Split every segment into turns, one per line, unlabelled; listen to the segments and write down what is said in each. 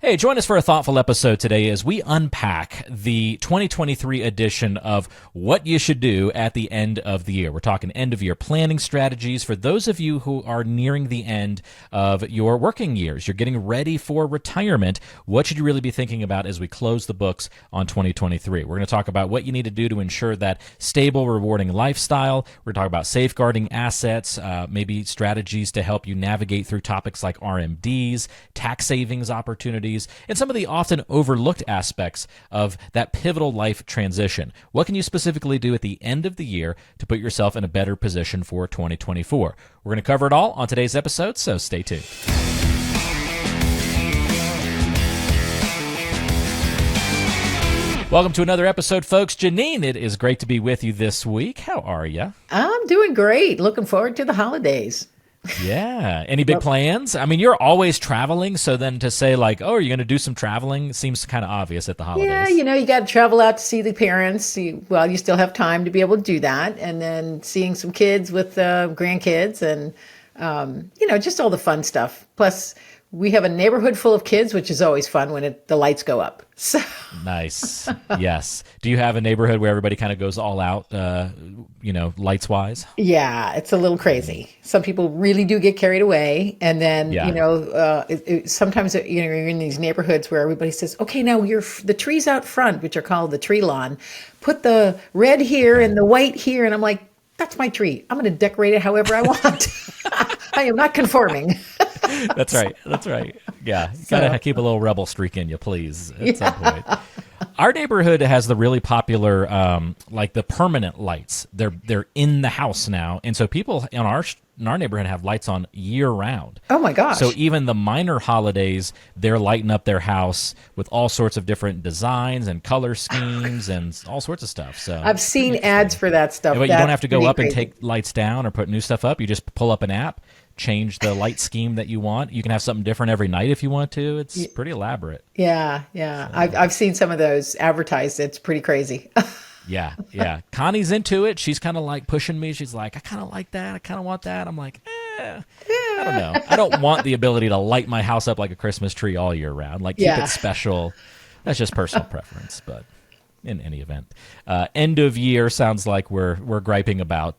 Hey, join us for a thoughtful episode today as we unpack the 2023 edition of What You Should Do at the End of the Year. We're talking end-of-year planning strategies for those of you who are nearing the end of your working years. You're getting ready for retirement. What should you really be thinking about as we close the books on 2023? We're going to talk about what you need to do to ensure that stable, rewarding lifestyle. We're going to talk about safeguarding assets, maybe strategies to help you navigate through topics like RMDs, tax savings opportunities, and some of the often overlooked aspects of that pivotal life transition. What can you specifically do at the end of the year to put yourself in a better position for 2024? We're going to cover it all on today's episode, so stay tuned. Welcome to another episode, folks. Janine, it is great to be with you this week. How are you?
I'm doing great. Looking forward to the holidays.
Yeah. Any big plans? I mean, you're always traveling, so then to say like, oh, are you going to do some traveling seems kind of obvious at the holidays.
Yeah, you got to travel out to see the parents. You still have time to be able to do that. And then seeing some kids with grandkids and, just all the fun stuff. Plus, we have a neighborhood full of kids, which is always fun when the lights go up. So.
Nice. Yes. Do you have a neighborhood where everybody kind of goes all out, lights wise?
Yeah, it's a little crazy. Some people really do get carried away. And then, sometimes, you're in these neighborhoods where everybody says, okay, now the trees out front, which are called the tree lawn, put the red here and the white here. And I'm like, that's my tree. I'm going to decorate it however I want. I am not conforming.
That's right. Yeah. You got to keep a little rebel streak in you, please, at some point. Our neighborhood has the really popular, the permanent lights. They're in the house now. And so people in our neighborhood have lights on year round.
Oh my gosh.
So even the minor holidays, they're lighting up their house with all sorts of different designs and color schemes and all sorts of stuff. So
I've seen ads for that stuff.
But you don't have to go up and take lights down or put new stuff up. You just pull up an app, change the light scheme that you want. You can have something different every night if you want to. It's pretty elaborate.
Yeah. So. I've seen some of those advertised. It's pretty crazy.
Yeah. Connie's into it. She's kind of like pushing me. She's like, I kind of like that. I kind of want that. I'm like, I don't know. I don't want the ability to light my house up like a Christmas tree all year round. Like, keep it special. That's just personal preference, but in any event. End of year sounds like we're griping about,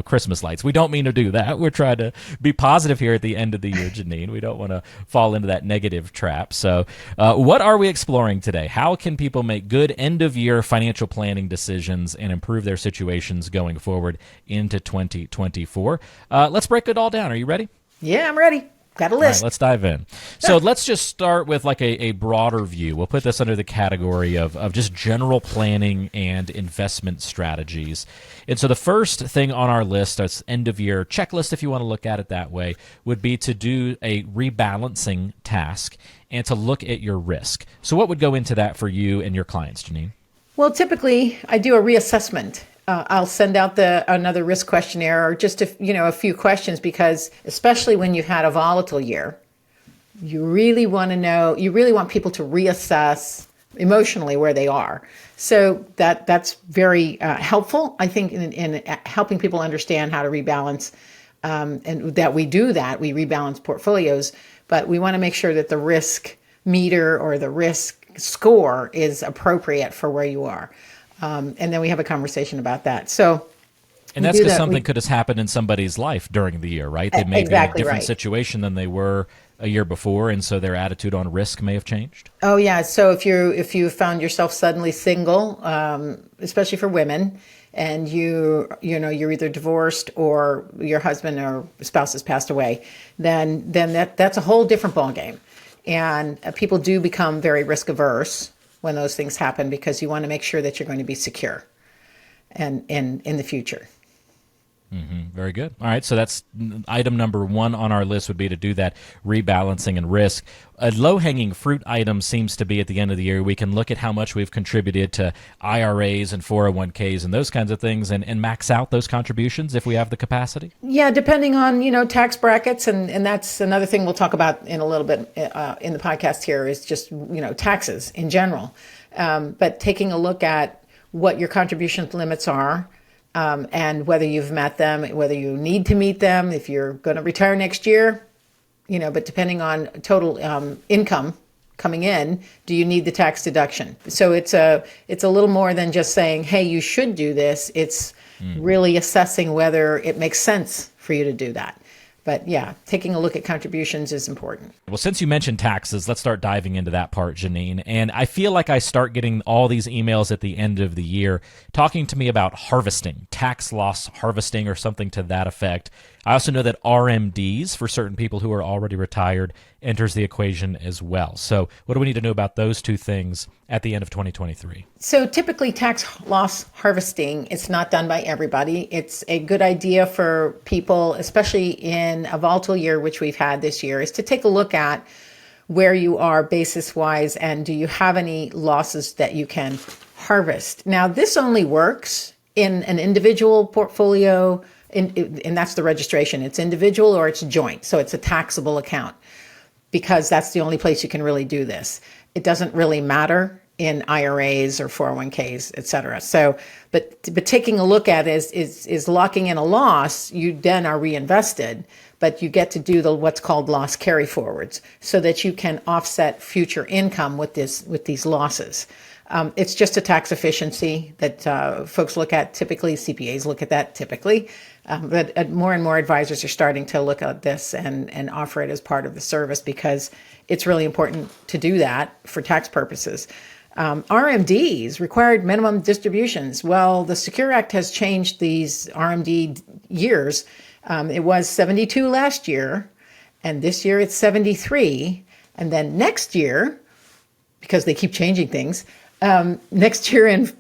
Christmas lights. We don't mean to do that. We're trying to be positive here at the end of the year, Janine. We don't want to fall into that negative trap. So what are we exploring today? How can people make good end of year financial planning decisions and improve their situations going forward into 2024? Let's break it all down. Are you ready?
Yeah, I'm ready. Got a list.
All right, let's dive in. So let's just start with like a broader view. We'll put this under the category of just general planning and investment strategies. And so the first thing on our list, that's end of year checklist, if you want to look at it that way, would be to do a rebalancing task and to look at your risk. So what would go into that for you and your clients, Janine?
Well, typically I do a reassessment. I'll send out another risk questionnaire or just a few questions, because especially when you've had a volatile year, you really want people to reassess emotionally where they are. So that's very helpful, I think, in helping people understand how to rebalance, and that we do that. We rebalance portfolios, but we want to make sure that the risk meter or the risk score is appropriate for where you are. And then we have a conversation about that.
And that's because something could have happened in somebody's life during the year, right? They may be in a different situation than they were a year before, and so their attitude on risk may have changed.
Oh yeah. So if you found yourself suddenly single, especially for women, and you're either divorced or your husband or spouse has passed away, then that's a whole different ballgame. And people do become very risk averse when those things happen, because you want to make sure that you're going to be secure and in the future.
Mm-hmm. Very good. All right. So that's item number one on our list, would be to do that rebalancing and risk. A low-hanging fruit item seems to be at the end of the year, we can look at how much we've contributed to IRAs and 401ks and those kinds of things and max out those contributions if we have the capacity.
Yeah, depending on, tax brackets. And that's another thing we'll talk about in a little bit in the podcast here, is just, taxes in general. But taking a look at what your contribution limits are, and whether you've met them, whether you need to meet them, if you're going to retire next year, but depending on total income coming in, do you need the tax deduction? So it's a little more than just saying, hey, you should do this. It's really assessing whether it makes sense for you to do that. But yeah, taking a look at contributions is important.
Well, since you mentioned taxes, let's start diving into that part, Janine. And I feel like I start getting all these emails at the end of the year talking to me about harvesting, tax loss harvesting or something to that effect. I also know that RMDs for certain people who are already retired enters the equation as well. So what do we need to know about those two things at the end of 2023?
So typically tax loss harvesting, it's not done by everybody. It's a good idea for people, especially in a volatile year, which we've had this year, is to take a look at where you are basis wise and do you have any losses that you can harvest. Now, this only works in an individual portfolio, and that's the registration. It's individual or it's joint. So it's a taxable account because that's the only place you can really do this. It doesn't really matter in IRAs or 401ks, et cetera. So, but taking a look at it is locking in a loss, you then are reinvested, but you get to do what's called loss carry forwards so that you can offset future income with these losses. It's just a tax efficiency that folks look at typically, CPAs look at that typically, but more and more advisors are starting to look at this and offer it as part of the service because it's really important to do that for tax purposes. RMDs, required minimum distributions. Well, the Secure Act has changed these RMD years. It was 72 last year, and this year it's 73. And then next year, because they keep changing things, next year and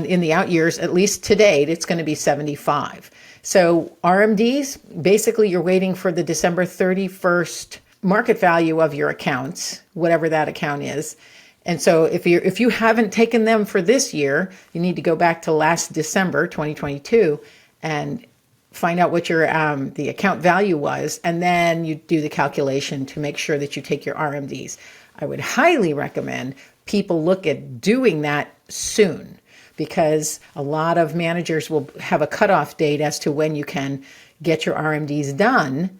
in the out years, at least to date, it's going to be 75. So RMDs, basically you're waiting for the December 31st market value of your accounts, whatever that account is. And so if you haven't taken them for this year, you need to go back to last December 2022 and find out what your the account value was, and then you do the calculation to make sure that you take your RMDs. I would highly recommend people look at doing that soon because a lot of managers will have a cutoff date as to when you can get your RMDs done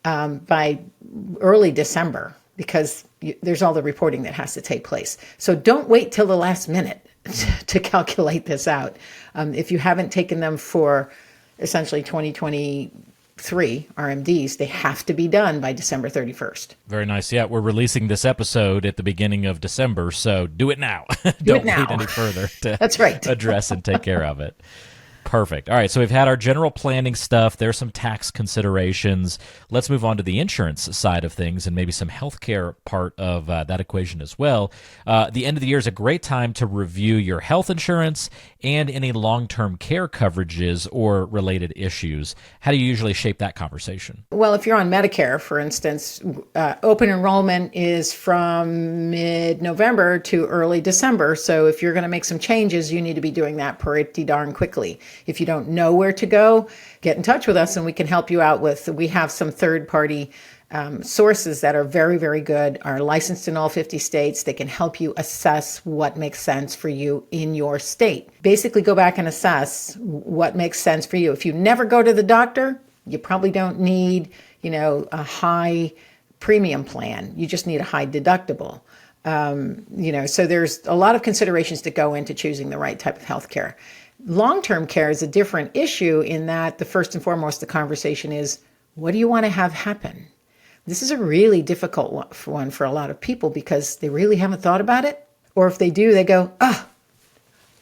by early December because there's all the reporting that has to take place. So don't wait till the last minute to calculate this out. If you haven't taken them for essentially 2023 RMDs, they have to be done by December 31st.
Very nice. Yeah, we're releasing this episode at the beginning of December, so do it now. Don't wait any further to
That's right.
address and take care of it. Perfect. All right, so we've had our general planning stuff. There's some tax considerations. Let's move on to the insurance side of things and maybe some healthcare part of that equation as well. The end of the year is a great time to review your health insurance and any long-term care coverages or related issues. How do you usually shape that conversation?
Well, if you're on Medicare, for instance, open enrollment is from mid-November to early December. So if you're going to make some changes, you need to be doing that pretty darn quickly. If you don't know where to go, get in touch with us and we can help you out we have some third-party sources that are very, very good, are licensed in all 50 states. They can help you assess what makes sense for you in your state. Basically, go back and assess what makes sense for you. If you never go to the doctor, you probably don't need, a high premium plan. You just need a high deductible. So there's a lot of considerations that go into choosing the right type of healthcare. Long-term care is a different issue in that the first and foremost, the conversation is, what do you want to have happen? This is a really difficult one for a lot of people because they really haven't thought about it. Or if they do, they go,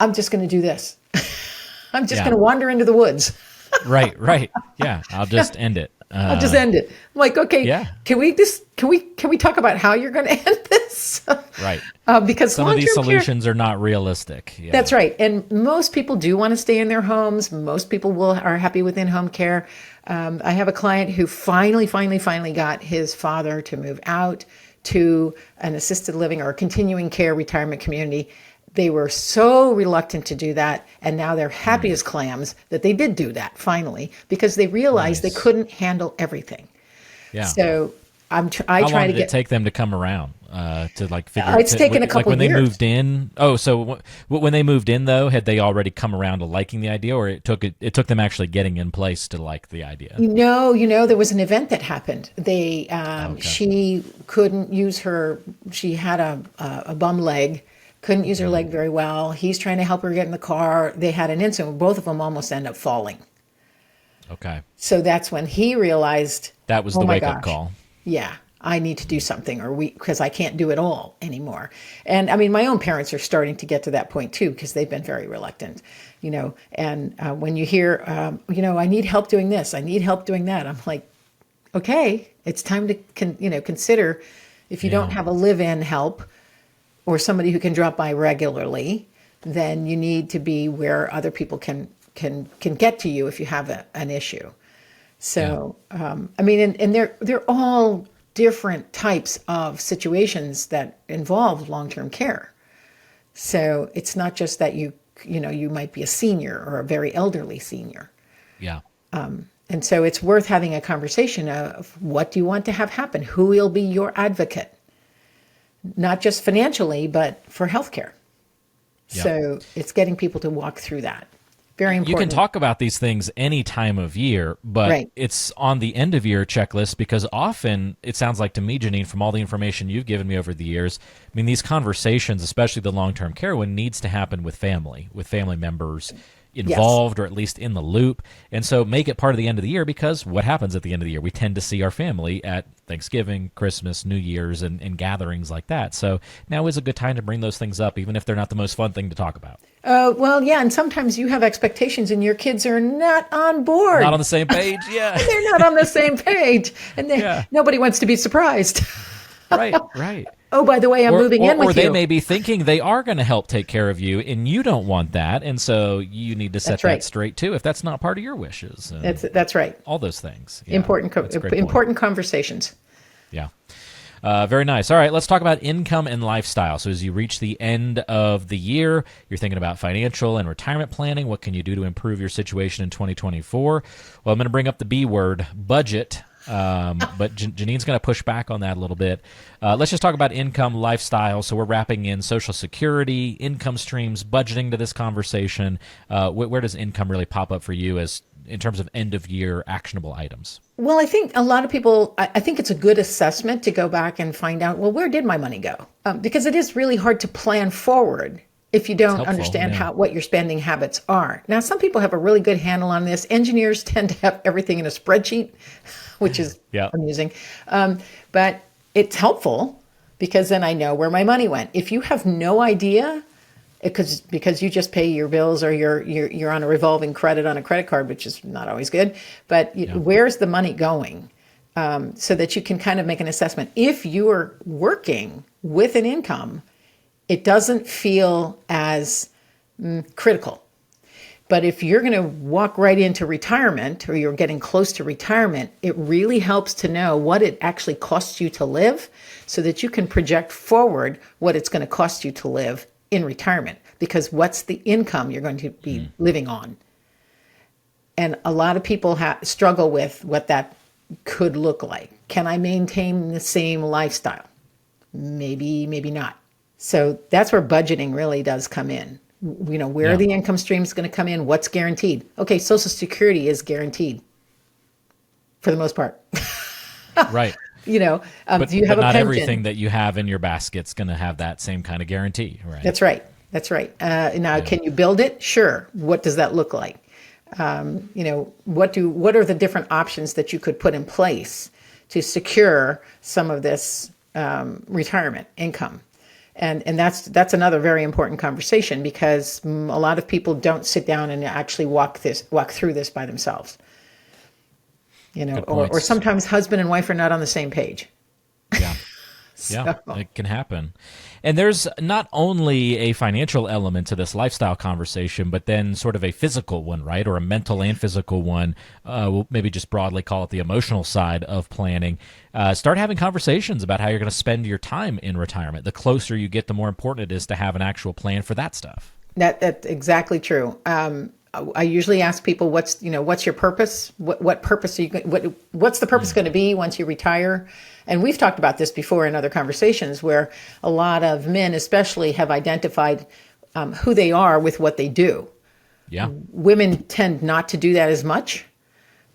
I'm just going to do this. I'm just going to wander into the woods.
Right. Yeah, I'll just end it.
I'll just end it. I'm like, okay,
yeah.
Can we talk about how you're going to end this?
Right.
Because
some of these solutions are not realistic. Yeah.
That's right. And most people do want to stay in their homes. Most people are happy with in-home care. I have a client who finally got his father to move out to an assisted living or a continuing care retirement community. They were so reluctant to do that, and now they're happy as clams that they did do that finally because they realized they couldn't handle everything.
Yeah.
So I
How
try
long
to
did it
get.
take them to come around to like figure
It's taken a
like
couple
when they
years.
moved in? Oh, so when they moved in though, had they already come around to liking the idea, or it took them actually getting in place to like the idea?
There was an event that happened.
Okay.
She couldn't use her. She had a bum leg, couldn't use her leg very well. He's trying to help her get in the car. They had an incident. Both of them almost end up falling.
Okay.
So that's when he realized,
That was
oh
the
my
wake up
gosh,
call.
yeah, I need to do something, because I can't do it all anymore. And I mean, my own parents are starting to get to that point too, because they've been very reluctant, And when you hear, I need help doing this, I need help doing that, I'm like, okay, it's time to consider, if you don't
Yeah.
have a live-in help or somebody who can drop by regularly, then you need to be where other people can get to you if you have an issue. So, I mean, and they're all different types of situations that involve long-term care. So it's not just that you might be a senior or a very elderly senior.
Yeah.
And so it's worth having a conversation of, what do you want to have happen? Who will be your advocate? Not just financially, but for healthcare.
Yeah.
So it's getting people to walk through that. Very important.
You can talk about these things any time of year, but
Right.
it's on the end of year checklist, because often it sounds like to me, Janine, from all the information you've given me over the years, I mean, these conversations, especially the long-term care one, needs to happen with family members involved, or at least in the loop. And so make it part of the end of the year, because what happens at the end of the year? We tend to see our family at Thanksgiving, Christmas, New Year's, and gatherings like that. So now is a good time to bring those things up, even if they're not the most fun thing to talk about.
Well, yeah, and sometimes you have expectations and your kids are not on board.
Not on the same page, yeah.
They're not on the same page, and
Yeah.
nobody wants to be surprised.
Right, right.
Oh, by the way, I'm moving in with
or they
you.
may be thinking they are going to help take care of you, and you don't want that, and so you need to set
That's right.
that straight too, if that's not part of your wishes. And
That's right.
all those things. Yeah,
Important
that's a great point.
important conversations.
Yeah. Very nice. All right, let's talk about income and lifestyle. So as you reach the end of the year, you're thinking about financial and retirement planning. What can you do to improve your situation in 2024? Well, I'm going to bring up the B word, budget. But Janine's going to push back on that a little bit. Let's just talk about income, lifestyle. So we're wrapping in Social Security, income streams, budgeting to this conversation. Where does income really pop up for you as in terms of end of year actionable items?
Well, I think a lot of people, I think it's a good assessment to go back and find out, well, where did my money go? Because it is really hard to plan forward if you don't
helpful,
understand
yeah.
what your spending habits are. Now, some people have a really good handle on this. Engineers tend to have everything in a spreadsheet, which is
Yeah.
amusing. But it's helpful, because then I know where my money went. If you have no idea, because you just pay your bills, or you're on a revolving credit on a credit card, which is not always good, but where's the money going? So that you can kind of make an assessment. If you are working with an income, it doesn't feel as critical. But if you're going to walk right into retirement, or you're getting close to retirement, it really helps to know what it actually costs you to live, so that you can project forward what it's going to cost you to live in retirement, because what's the income you're going to be living on? And a lot of people struggle with what that could look like. Can I maintain the same lifestyle? Maybe, maybe not. So that's where budgeting really does come in. Where are the income streams going to come in? What's guaranteed? Okay, Social Security is guaranteed for the most part.
Right.
Do you have
But
a pension?
not everything that you have in your basket's going to have that same kind of guarantee, right?
That's right. That's right. Now, can you build it? Sure. What does that look like? What are the different options that you could put in place to secure some of this retirement income? And that's another very important conversation, because a lot of people don't sit down and actually walk through this by themselves. Or sometimes husband and wife are not on the same page.
Yeah. Yeah, it can happen. And there's not only a financial element to this lifestyle conversation, but then sort of a physical one, right? Or a mental and physical one. We'll maybe just broadly call it the emotional side of planning. Start having conversations about how you're going to spend your time in retirement. The closer you get, the more important it is to have an actual plan for that stuff.
That's exactly true. I usually ask people, what's your purpose? What purpose are you, what's the purpose going to be once you retire? And we've talked about this before in other conversations where a lot of men especially have identified who they are with what they do.
Yeah.
Women tend not to do that as much,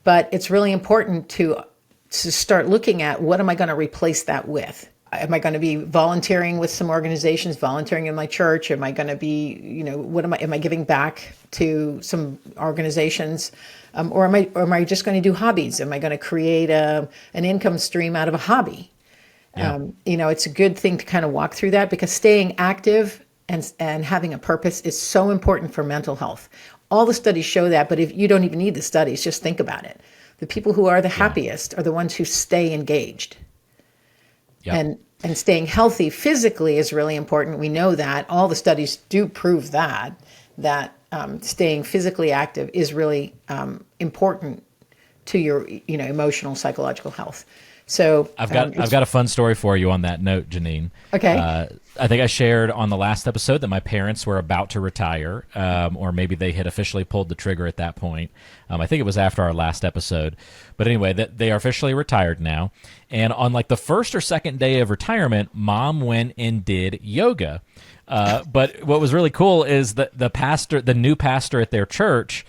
but it's really important to start looking at, what am I going to replace that with? Am I going to be volunteering with some organizations, volunteering in my church? Am I going to be, what am I giving back to some organizations? Or am I just going to do hobbies? Am I going to create an income stream out of a hobby?
Yeah.
It's a good thing to kind of walk through that, because staying active and having a purpose is so important for mental health. All the studies show that, but if you don't even need the studies, just think about it. The people who are the happiest are the ones who stay engaged.
Yep.
And staying healthy physically is really important. We know that. All the studies do prove that staying physically active is really important to your emotional, psychological health. So
I've got a fun story for you on that note, Janine.
Okay.
I think I shared on the last episode that my parents were about to retire, or maybe they had officially pulled the trigger at that point. I think it was after our last episode. But anyway, they are officially retired now. And on like the first or second day of retirement, Mom went and did yoga. But what was really cool is that the new pastor at their church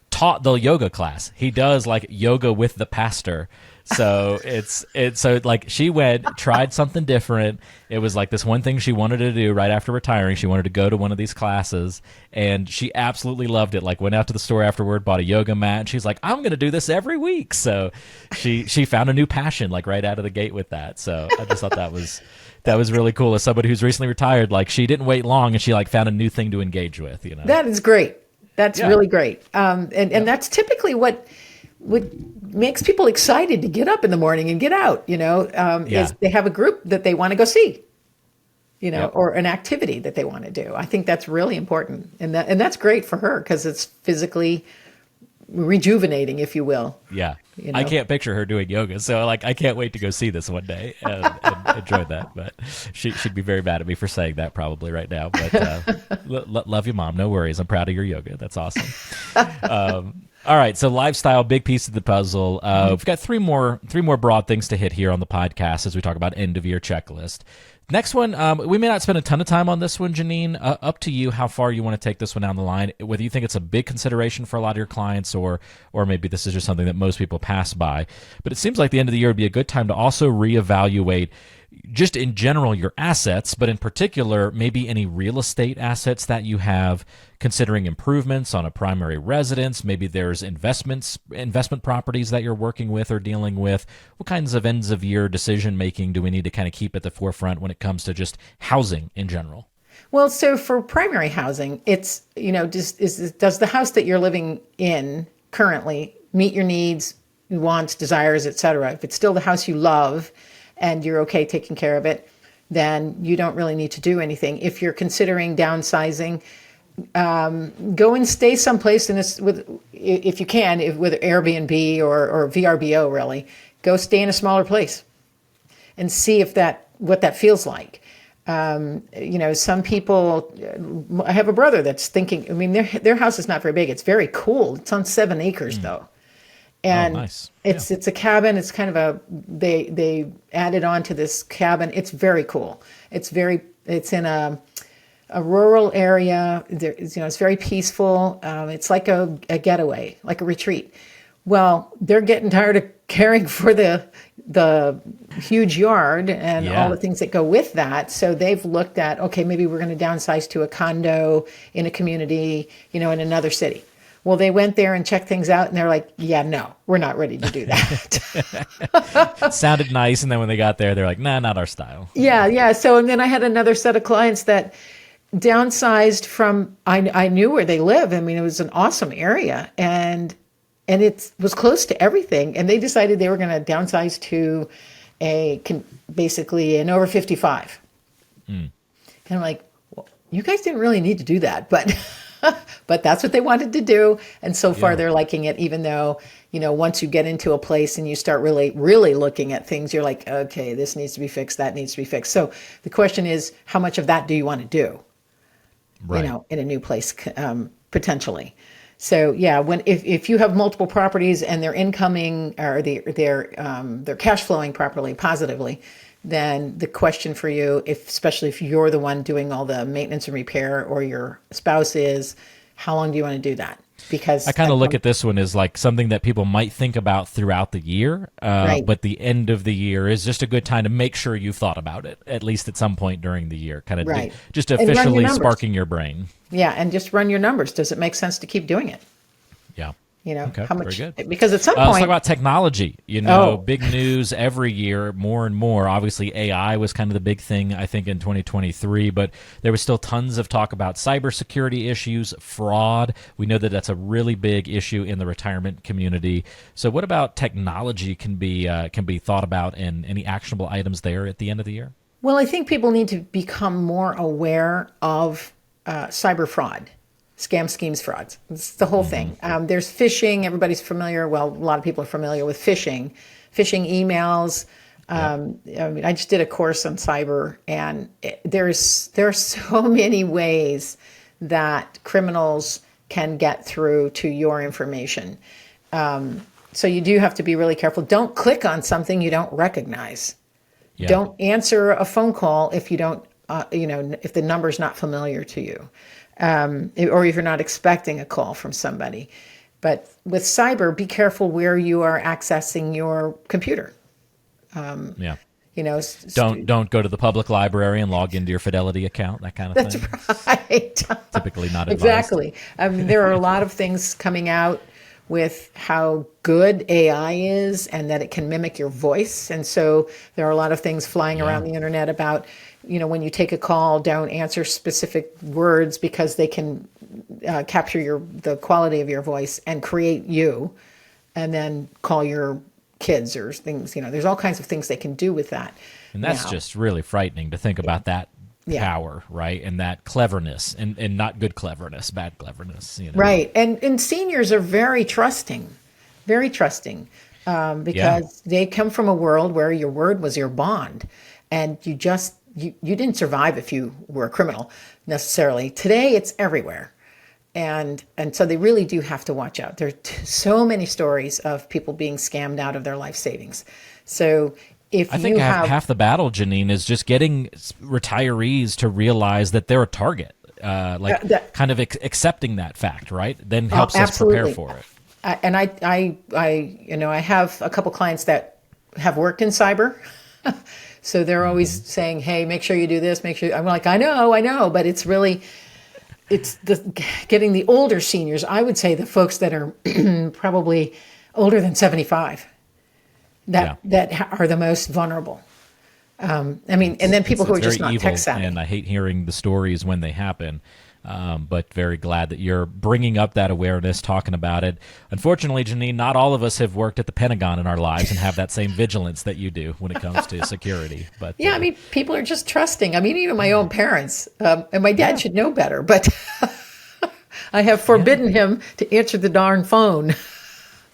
taught the yoga class. He does like yoga with the pastor. So so like she tried something different. It was like this one thing she wanted to do right after retiring. She wanted to go to one of these classes, and she absolutely loved it. Like went out to the store afterward, bought a yoga mat, and she's like, I'm going to do this every week. So she found a new passion like right out of the gate with that. So I just thought that was really cool. As somebody who's recently retired, like she didn't wait long, and she like found a new thing to engage with.
That is great. That's really great. And that's typically what makes people excited to get up in the morning and get out, is they have a group that they want to go see, or an activity that they want to do. I think that's really important. And that's great for her because it's physically rejuvenating, if you will.
Yeah. I can't picture her doing yoga. So like, I can't wait to go see this one day and enjoy that. But she'd be very mad at me for saying that probably right now. But love you, Mom. No worries. I'm proud of your yoga. That's awesome. All right, so lifestyle, big piece of the puzzle. We've got three more broad things to hit here on the podcast as we talk about end of year checklist. Next one, we may not spend a ton of time on this one, Janine. Up to you how far you want to take this one down the line. Whether you think it's a big consideration for a lot of your clients, or maybe this is just something that most people pass by. But it seems like the end of the year would be a good time to also reevaluate just in general your assets, but in particular maybe any real estate assets that you have, considering improvements on a primary residence. Maybe there's investment properties that you're working with or dealing with. What kinds of ends of year decision making do we need to kind of keep at the forefront when it comes to just housing in general?
Well, so for primary housing, it's does the house that you're living in currently meet your needs, wants, desires, etc.? If it's still the house you love and you're okay taking care of it, then you don't really need to do anything. If you're considering downsizing, go and stay someplace if you can, with Airbnb or VRBO, really. Go stay in a smaller place and see what that feels like. Some people, I have a brother that's thinking, I mean, their house is not very big. It's very cool. It's on 7 acres though. And
nice.
It's a cabin. It's kind of they added on to this cabin. It's very cool. It's in a rural area. It's very peaceful. It's like a getaway, like a retreat. Well, they're getting tired of caring for the huge yard and all the things that go with that. So they've looked at, okay, maybe we're going to downsize to a condo in a community, in another city. Well, they went there and checked things out, and they're like, yeah, no, we're not ready to do that.
Sounded nice, and then when they got there, they're like, nah, not our style.
Yeah. So, and then I had another set of clients that downsized from, I knew where they live. I mean, it was an awesome area, and it was close to everything. And they decided they were going to downsize to basically an over 55. And I'm like, well, you guys didn't really need to do that, but but that's what they wanted to do. And so far they're liking it, even though, once you get into a place and you start really, really looking at things, you're like, okay, this needs to be fixed. That needs to be fixed. So the question is, how much of that do you want to do,
right,
in a new place, potentially? So yeah, if you have multiple properties and they're incoming or they're cash flowing properly, positively, then the question for you, especially if you're the one doing all the maintenance and repair or your spouse is, how long do you want to do that? Because
I kind of look at this one as like something that people might think about throughout the year,
right.
but the end of the year is just a good time to make sure you've thought about it, at least at some point during the year, kind of
Right.
just
And run your
officially
numbers.
sparking your brain.
Yeah, and just run your numbers. Does it make sense to keep doing it?
Yeah. Okay,
How much?
very good.
Because at some
Let's
point,
talk about technology.
Oh.
Big news every year, more and more. Obviously, AI was kind of the big thing, I think, in 2023, but there was still tons of talk about cybersecurity issues, fraud. We know that that's a really big issue in the retirement community. So, what about technology can be thought about, and any actionable items there at the end of the year?
well, I think people need to become more aware of cyber fraud, scam schemes, frauds. It's the whole thing. There's phishing. Everybody's familiar. Well, a lot of people are familiar with phishing emails. I mean, I just did a course on cyber, and there are so many ways that criminals can get through to your information. So you do have to be really careful. Don't click on something you don't recognize.
Yeah.
Don't answer a phone call if you don't, if the number's not familiar to you, or if you're not expecting a call from somebody. But with cyber, be careful where you are accessing your computer.
Yeah. Don't go to the public library and log into your Fidelity account, that kind of
That's
thing.
right.
Typically not advised.
Exactly. There are a lot of things coming out with how good AI is and that it can mimic your voice. And so there are a lot of things flying around the internet about, when you take a call, don't answer specific words because they can capture the quality of your voice and create you, and then call your kids or things. There's all kinds of things they can do with that.
And that's
now.
just really frightening to think about that
Yeah.
power, right? And that cleverness, and not good cleverness, bad cleverness.
Right. And seniors are very trusting, because they come from a world where your word was your bond, and you didn't survive if you were a criminal necessarily. Today, it's everywhere. And so they really do have to watch out. There are so many stories of people being scammed out of their life savings. So
I think half the battle, Janine, is just getting retirees to realize that they're a target, kind of accepting that fact, right? Then helps us prepare for it.
And I have a couple clients that have worked in cyber. So they're always saying, hey, make sure you do this, make sure. I'm like, I know, but it's getting the older seniors. I would say the folks that are probably older than 75 that are the most vulnerable. And then people who are just not tech savvy.
And I hate hearing the stories when they happen. But very glad that you're bringing up that awareness, talking about it. Unfortunately, Janine, not all of us have worked at the Pentagon in our lives and have that same vigilance that you do when it comes to security. But
people are just trusting. Even my own parents, and my dad should know better, but I have forbidden him to answer the darn phone.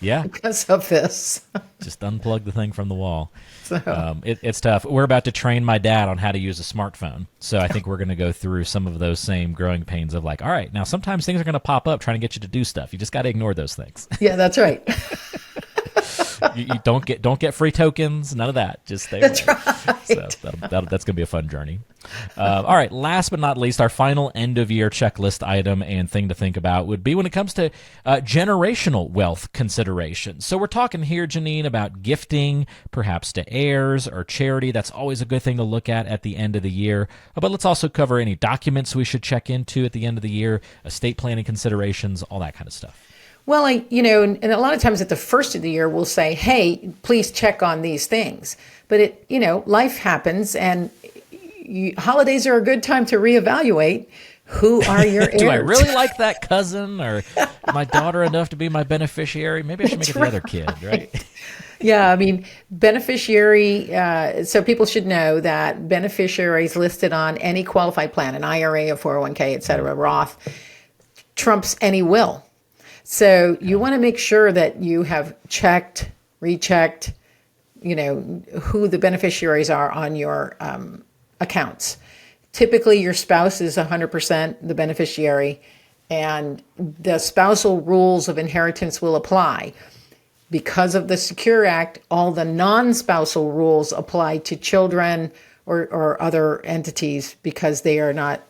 Yeah,
because of this.
Just unplug the thing from the wall.
So.
It's tough. We're about to train my dad on how to use a smartphone. So I think we're going to go through some of those same growing pains of like, all right, now sometimes things are going to pop up trying to get you to do stuff. You just got to ignore those things.
Yeah, that's right.
you don't get free tokens, none of that. Just stay away.
That's right.
So that's going to be a fun journey. All right, last but not least, our final end-of-year checklist item and thing to think about would be when it comes to generational wealth considerations. So we're talking here, Janine, about gifting, perhaps to heirs or charity. That's always a good thing to look at the end of the year. But let's also cover any documents we should check into at the end of the year, estate planning considerations, all that kind of stuff.
Well, and a lot of times at the first of the year, we'll say, hey, please check on these things. But life happens, and holidays are a good time to reevaluate who are your heirs.
Do I really like that cousin, or my daughter enough to be my beneficiary? Maybe I should make it the other kid, right?
Yeah, beneficiary, so people should know that beneficiaries listed on any qualified plan, an IRA, a 401k, et cetera, Roth, trumps any will. So you want to make sure that you have checked, rechecked, who the beneficiaries are on your accounts. Typically, your spouse is 100% the beneficiary, and the spousal rules of inheritance will apply. Because of the Secure Act, all the non-spousal rules apply to children or other entities because they are not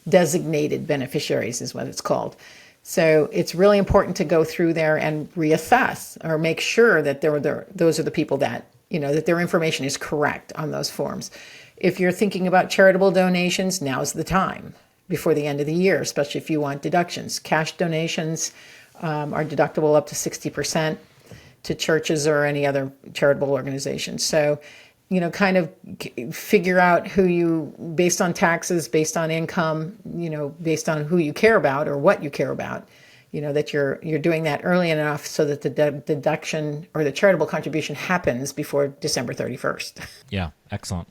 designated beneficiaries is what it's called. So it's really important to go through there and reassess or make sure that those are the people that, that their information is correct on those forms. If you're thinking about charitable donations, now's the time before the end of the year, especially if you want deductions. Cash donations are deductible up to 60% to churches or any other charitable organizations. So, kind of figure out who you, based on taxes, based on income, based on who you care about or what you care about, that you're doing that early enough so that the deduction or the charitable contribution happens before December 31st.
Yeah, excellent.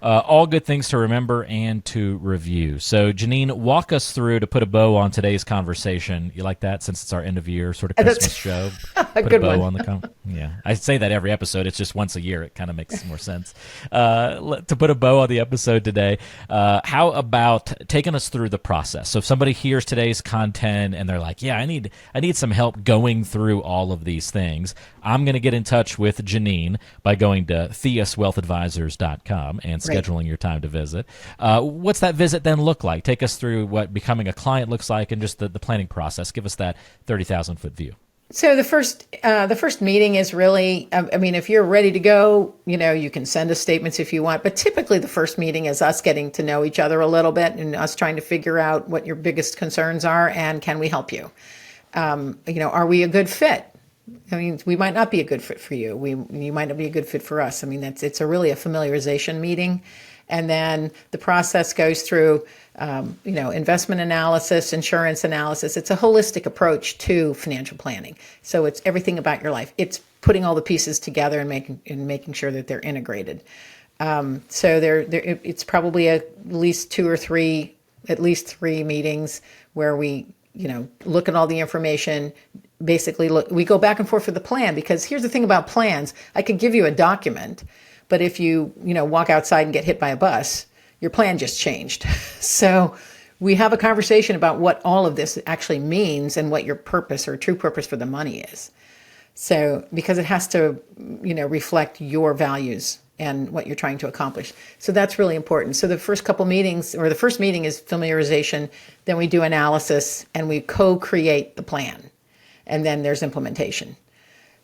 All good things to remember and to review. So, Janine, walk us through to put a bow on today's conversation. You like that since it's our end of year sort of Christmas show?
A good one.
On the yeah, I say that every episode. It's just once a year. It kind of makes more sense. To put a bow on the episode today, how about taking us through the process? So, if somebody hears today's content and they're like, "Yeah, I need some help going through all of these things," I'm going to get in touch with Janine by going to theuswealthadvisors.com and scheduling your time to visit. What's that visit then look like? Take us through what becoming a client looks like and just the planning process. Give us that 30,000-foot view.
So the first meeting is really, if you're ready to go, you can send us statements if you want, but typically the first meeting is us getting to know each other a little bit and us trying to figure out what your biggest concerns are and can we help you? Are we a good fit? We might not be a good fit for you. You might not be a good fit for us. It's really a familiarization meeting. And then the process goes through, investment analysis, insurance analysis. It's a holistic approach to financial planning. So it's everything about your life. It's putting all the pieces together and making sure that they're integrated. It's probably at least three meetings where we, look at all the information. Basically, we go back and forth for the plan, because here's the thing about plans. I could give you a document, but if you walk outside and get hit by a bus, your plan just changed. So we have a conversation about what all of this actually means and what your purpose or true purpose for the money is. So because it has to, reflect your values and what you're trying to accomplish. So that's really important. So the first couple meetings, or the first meeting, is familiarization. Then we do analysis and we co-create the plan. And then there's implementation.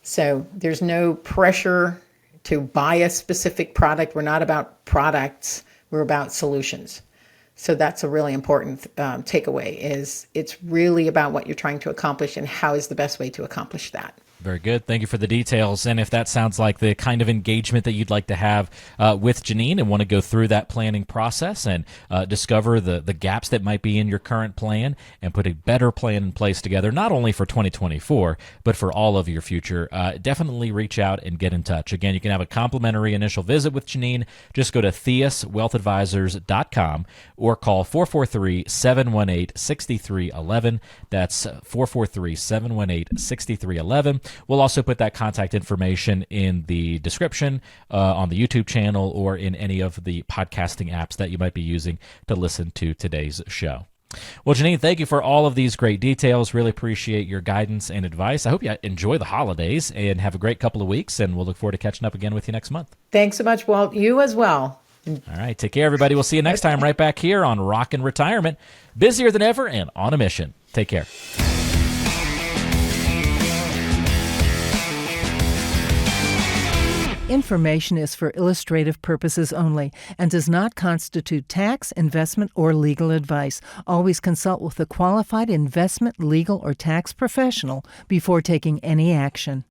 So there's no pressure to buy a specific product. We're not about products. We're about solutions. So that's a really important takeaway, is it's really about what you're trying to accomplish and how is the best way to accomplish that.
Very good. Thank you for the details. And if that sounds like the kind of engagement that you'd like to have with Janine and want to go through that planning process and discover the gaps that might be in your current plan and put a better plan in place together, not only for 2024, but for all of your future, definitely reach out and get in touch. Again, you can have a complimentary initial visit with Janine. Just go to theuswealthadvisors.com or call 443-718-6311. That's 443-718-6311. We'll also put that contact information in the description on the YouTube channel or in any of the podcasting apps that you might be using to listen to today's show. Well, Janine, thank you for all of these great details. Really appreciate your guidance and advice. I hope you enjoy the holidays and have a great couple of weeks, and we'll look forward to catching up again with you next month.
Thanks so much, Walt. You as well.
All right. Take care, everybody. We'll see you next time right back here on Rockin' Retirement. Busier than ever and on a mission. Take care.
Information is for illustrative purposes only and does not constitute tax, investment, or legal advice. Always consult with a qualified investment, legal, or tax professional before taking any action.